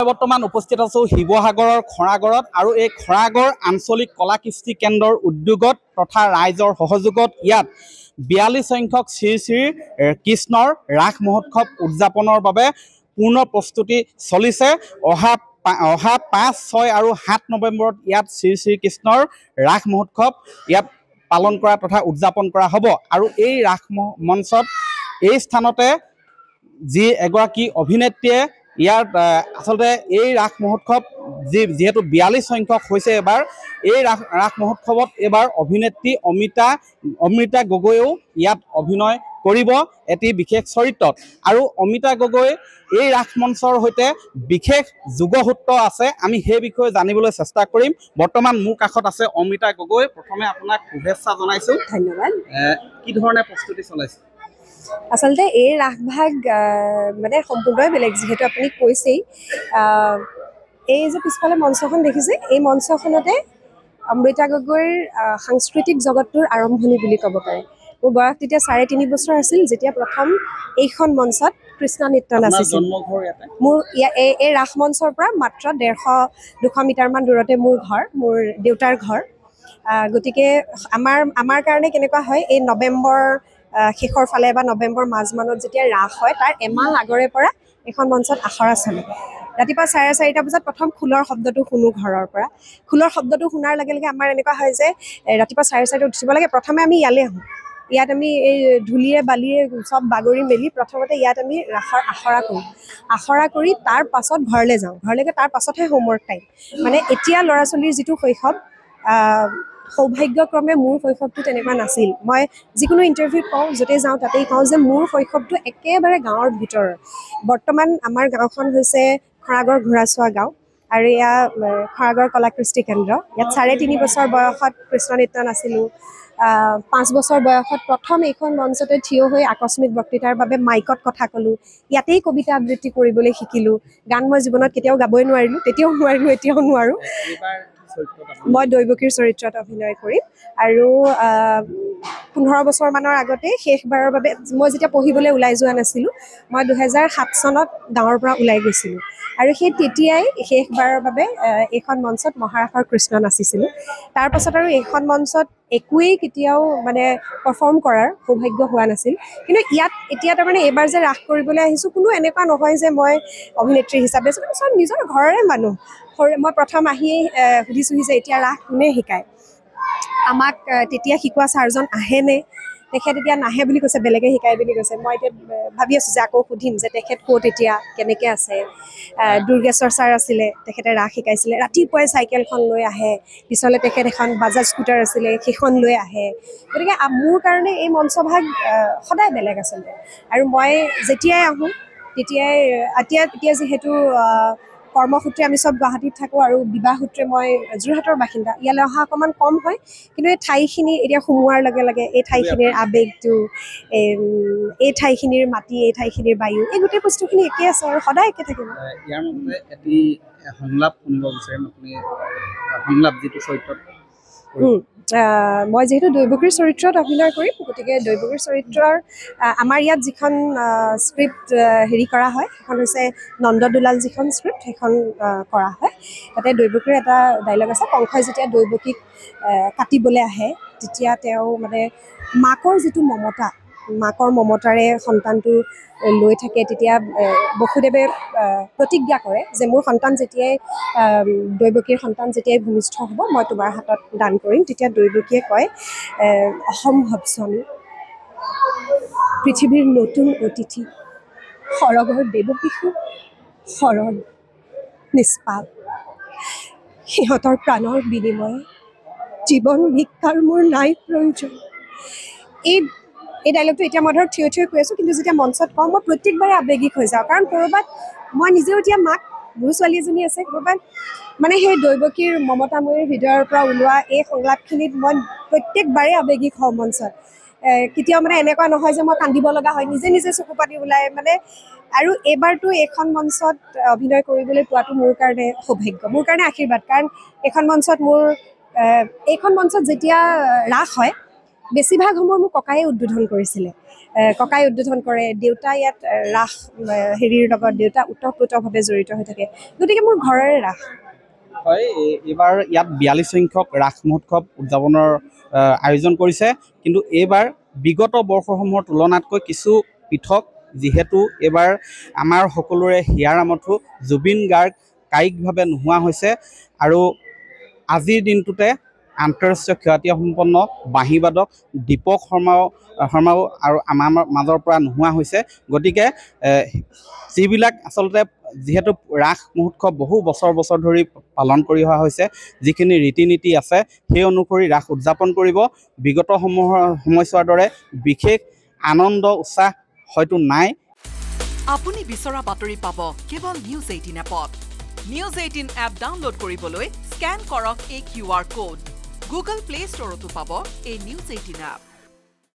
বৰ্তমান উপস্থিত আছো শিৱসাগৰৰ খৰাগড়ত আৰু এই খৰাগড় আঞ্চলিক কলা কৃষ্টি কেন্দ্ৰৰ উদ্যোগত তথা ৰাইজৰ সহযোগত ইয়াত 42 সংখ্যক শ্ৰী শ্ৰী কৃষ্ণৰ ৰাস মহোৎসৱ উদযাপনৰ বাবে পূৰ্ণ প্ৰস্তুতি চলিছে। অহা 5, 6 আৰু 7 নৱেম্বৰত ইয়াত শ্ৰী শ্ৰী কৃষ্ণৰ ৰাস মহোৎসৱ ইয়াত পালন কৰা তথা উদযাপন কৰা হ'ব। আৰু এই ৰাস মঞ্চত এই স্থানতে যি এগৰাকী অভিনেত্ৰীয়ে ইয়াত আচলতে এই ৰাস মহোৎসৱ যিহেতু 42 সংখ্যক হৈছে এবাৰ এই ৰাস মহোৎসৱত এবাৰ অভিনেত্ৰী অমৃতা গগৈয়েও ইয়াত অভিনয় কৰিব এটি বিশেষ চৰিত্ৰত। আৰু অমৃতা গগৈ এই ৰাস মঞ্চৰ সৈতে বিশেষ যোগসূত্ৰ আছে, আমি সেই বিষয়ে জানিবলৈ চেষ্টা কৰিম। বৰ্তমান মোৰ কাষত আছে অমৃতা গগৈ। প্ৰথমে আপোনাক শুভেচ্ছা জনাইছোঁ। ধন্যবাদ। কি ধৰণে প্ৰস্তুতি চলাইছে? আচলতে এই ৰাসভাগ মানে সম্পূৰ্ণই বেলেগ, যিহেতু আপুনি কৈছেই। এই যে পিছফালে মঞ্চখন দেখিছে, এই মঞ্চখনতে অমৃতা গগৈৰ সাংস্কৃতিক জগতটোৰ আৰম্ভণি বুলি ক'ব পাৰে। মোৰ বয়স তেতিয়া 3.5 বছৰ আছিল যেতিয়া প্ৰথম এইখন মঞ্চত কৃষ্ণ নৃত্য নাচিছিল। মোৰ এই ৰাস মঞ্চৰ পৰা মাত্ৰ 150-200 মিটাৰমান দূৰতে মোৰ ঘৰ, মোৰ দেউতাৰ ঘৰ। গতিকে আমাৰ কাৰণে কেনেকুৱা হয়, এই নৱেম্বৰ শেষৰ ফালে বা নৱেম্বৰ মাজমানত যেতিয়া ৰাস হয় তাৰ এমাহ আগৰে পৰা এখন মঞ্চত আখৰা চলে। ৰাতিপুৱা 4:30 বজাত প্ৰথম খোলৰ শব্দটো শুনো ঘৰৰ পৰা। খোলৰ শব্দটো শুনাৰ লগে লগে আমাৰ এনেকুৱা হয় যে ৰাতিপুৱা 4:30 উঠিব লাগে। প্ৰথমে আমি ইয়ালৈ আহোঁ। ইয়াত আমি এই ধূলিৰে বালিৰে চব বাগৰি মেলি প্ৰথমতে ইয়াত আমি ৰাসৰ আখৰা কৰোঁ। আখৰা কৰি তাৰ পাছত ঘৰলৈ যাওঁ। ঘৰলৈকে তাৰ পাছতহে হোমৱৰ্ক টাইম। মানে এতিয়া ল'ৰা ছোৱালীৰ যিটো শৈশৱ, সৌভাগ্যক্ৰমে মোৰ শৈশৱটো তেনেকুৱা নাছিল। মই যিকোনো ইণ্টাৰভিউত কওঁ, য'তে যাওঁ তাতেই কওঁ যে মোৰ শৈশৱটো একেবাৰে গাঁৱৰ ভিতৰৰ। বৰ্তমান আমাৰ গাঁওখন হৈছে খৰাগড় ঘোঁৰাচোৱা গাঁও আৰু এয়া খৰাগড় কলা কৃষ্টি কেন্দ্ৰ। ইয়াত 3.5 বছৰ বয়সত কৃষ্ণ নৃত্য নাছিলোঁ। 5 বছৰ বয়সত প্ৰথম এইখন মঞ্চতে থিয় হৈ আকস্মিক বক্তৃতাৰ বাবে মাইকত কথা ক'লোঁ। ইয়াতেই কবিতা আবৃত্তি কৰিবলৈ শিকিলোঁ। গান মই জীৱনত কেতিয়াও গাবই নোৱাৰিলোঁ, তেতিয়াও নোৱাৰিলোঁ, এতিয়াও নোৱাৰোঁ। মই দৈৱকীৰ চৰিত্ৰত অভিনয় কৰিম। আৰু 15 বছৰমানৰ আগতে শেষবাৰৰ বাবে মই যেতিয়া পঢ়িবলৈ ওলাই যোৱা নাছিলোঁ, মই 2007 চনত গাঁৱৰ পৰা ওলাই গৈছিলোঁ। আৰু সেই তেতিয়াই শেষবাৰৰ বাবে এইখন মঞ্চত মহাৰাসৰ কৃষ্ণ নাচিছিলোঁ। তাৰপাছত আৰু এইখন মঞ্চত একোৱেই কেতিয়াও মানে পাৰফৰ্ম কৰাৰ সৌভাগ্য হোৱা নাছিল। কিন্তু ইয়াত এতিয়া তাৰমানে এইবাৰ যে ৰাস কৰিবলৈ আহিছোঁ, কোনো এনেকুৱা নহয় যে মই অভিনেত্ৰী হিচাপে চব নিজৰ ঘৰৰে মানুহ। মই প্ৰথম আহিয়েই সুধিছোঁহি যে এতিয়া ৰাস কোনে শিকায়। আমাক তেতিয়া শিকোৱা ছাৰজন আহেনে? তেখেত এতিয়া নাহে বুলি কৈছে, বেলেগে শিকায় বুলি কৈছে। মই এতিয়া ভাবি আছোঁ যে আকৌ সুধিম যে তেখেত ক'ত এতিয়া, কেনেকৈ আছে। দুৰ্গেশ্বৰ ছাৰ আছিলে, তেখেতে ৰাস শিকাইছিলে। ৰাতিপুৱাই চাইকেলখন লৈ আহে। পিছলৈ তেখেত এখন বাজাজ স্কুটাৰ আছিলে, সেইখন লৈ আহে। গতিকে মোৰ কাৰণে এই মঞ্চভাগ সদায় বেলেগ আচলতে। আৰু মই যেতিয়াই আহোঁ তেতিয়াই এতিয়া যিহেতু কৰ্মসূত্ৰে আমি চব গুৱাহাটীত থাকোঁ আৰু বিবাহ সূত্ৰে মই যোৰহাটৰ বাসিন্দা। ইয়ালৈ অহা অকণমান কম হয়, কিন্তু এই ঠাইখিনি এতিয়া সোমোৱাৰ লগে লগে এই ঠাইখিনিৰ আৱেগটো, এই ঠাইখিনিৰ মাটি, এই ঠাইখিনিৰ বায়ু, এই গোটেই বস্তুখিনি একেই আছে আৰু সদায় একে থাকিব। ইয়াৰ মতে এটি সংলাপ শুনিব বিচাৰিম, আপুনি সংলাপ যিটো চৰিত্ৰত মই যিহেতু দৈৱকীৰ চৰিত্ৰত অভিনয় কৰিম, গতিকে দৈৱকীৰ চৰিত্ৰৰ আমাৰ ইয়াত যিখন স্ক্ৰিপ্ট হেৰি কৰা হয়, সেইখন হৈছে নন্দদুলাল যিখন স্ক্ৰিপ্ট, সেইখন কৰা হয়। তাতে দৈৱকীৰ এটা ডাইলগ আছে, কংসই যেতিয়া দৈৱকীক কাটিবলৈ আহে তেতিয়া তেওঁ মানে মাকৰ যিটো মমতা, মাকৰ মমতাৰে সন্তানটো লৈ থাকে। তেতিয়া বসুদেৱে প্ৰতিজ্ঞা কৰে যে মোৰ সন্তান যেতিয়াই দৈৱকীৰ সন্তান যেতিয়াই ভূমিষ্ঠ হ'ব, মই তোমাৰ হাতত দান কৰিম। তেতিয়া দৈৱকীয়ে কয়, অসম্ভৱ স্বামী, পৃথিৱীৰ নতুন অতিথি সৰগৰ দেৱকীকো সৰল নিষ্পাপ, সিহঁতৰ প্ৰাণৰ বিনিময়ে জীৱন ভিক্ষাৰ মোৰ নাই প্ৰয়োজন। এই ডাইলগটো এতিয়া মই ধৰক থিয় থিয় কৈ আছোঁ, কিন্তু যেতিয়া মঞ্চত কওঁ মই প্ৰত্যেকবাৰে আৱেগিক হৈ যাওঁ। কাৰণ ক'ৰবাত মই নিজেও এতিয়া মাক, মোৰ ছোৱালী এজনী আছে, ক'ৰবাত মানে সেই দৈৱকীৰ মমতাময়ীৰ হৃদয়ৰ পৰা ওলোৱা এই সংলাপখিনিত মই প্ৰত্যেকবাৰে আৱেগিক হওঁ মঞ্চত। কেতিয়াও মানে এনেকুৱা নহয় যে মই কান্দিব লগা হয়, নিজে নিজে চকু পানী ওলায় মানে। আৰু এইবাৰতো এইখন মঞ্চত অভিনয় কৰিবলৈ পোৱাটো মোৰ কাৰণে সৌভাগ্য, মোৰ কাৰণে আশীৰ্বাদ। কাৰণ এইখন মঞ্চত যেতিয়া ৰাস হয় বেছিভাগ সময় মোক ককায়ে উদ্বোধন কৰিছিলে ককাই উদ্বোধন কৰে দেউতা ইয়াত ৰাস হেৰিৰ লগত দেউতা ওতঃপ্ৰোতভাৱে জড়িত হৈ থাকে গতিকে মোৰ ঘৰৰে ৰাস হয় এইবাৰ ইয়াত 42 সংখ্যক ৰাস মহোৎসৱ উদযাপনৰ আয়োজন কৰিছে কিন্তু এইবাৰ বিগত বৰ্ষসমূহৰ তুলনাতকৈ কিছু পৃথক যিহেতু এইবাৰ আমাৰ সকলোৰে হিয়াৰ আমঠু জুবিন গাৰ্গ কায়িকভাৱে নোহোৱা হৈছে আৰু আজিৰ দিনটোতে আন্তঃৰাষ্ট্ৰীয় খ্যাতিসম্পন্ন বাঁহীবাদক দীপক শৰ্মাও আৰু আমাৰ মাজৰ পৰা নোহোৱা হৈছে গতিকে যিবিলাক আচলতে যিহেতু ৰাস মহোৎসৱ বহু বছৰ ধৰি পালন কৰি অহা হৈছে যিখিনি ৰীতি নীতি আছে সেই অনুসৰি ৰাস উদযাপন কৰিব বিগত সময়ছোৱাৰ দৰে বিশেষ আনন্দ উৎসাহ হয়তো নাই আপুনি বিচৰা বাতৰি পাব কেৱল নিউজ 18 এপত নিউজ 18 এপ ডাউনলোড কৰিবলৈ স্ক্যান কৰক এই QR কোড গুগল প্লে ষ্টৰতো পাব এই নিউজ 18 এপ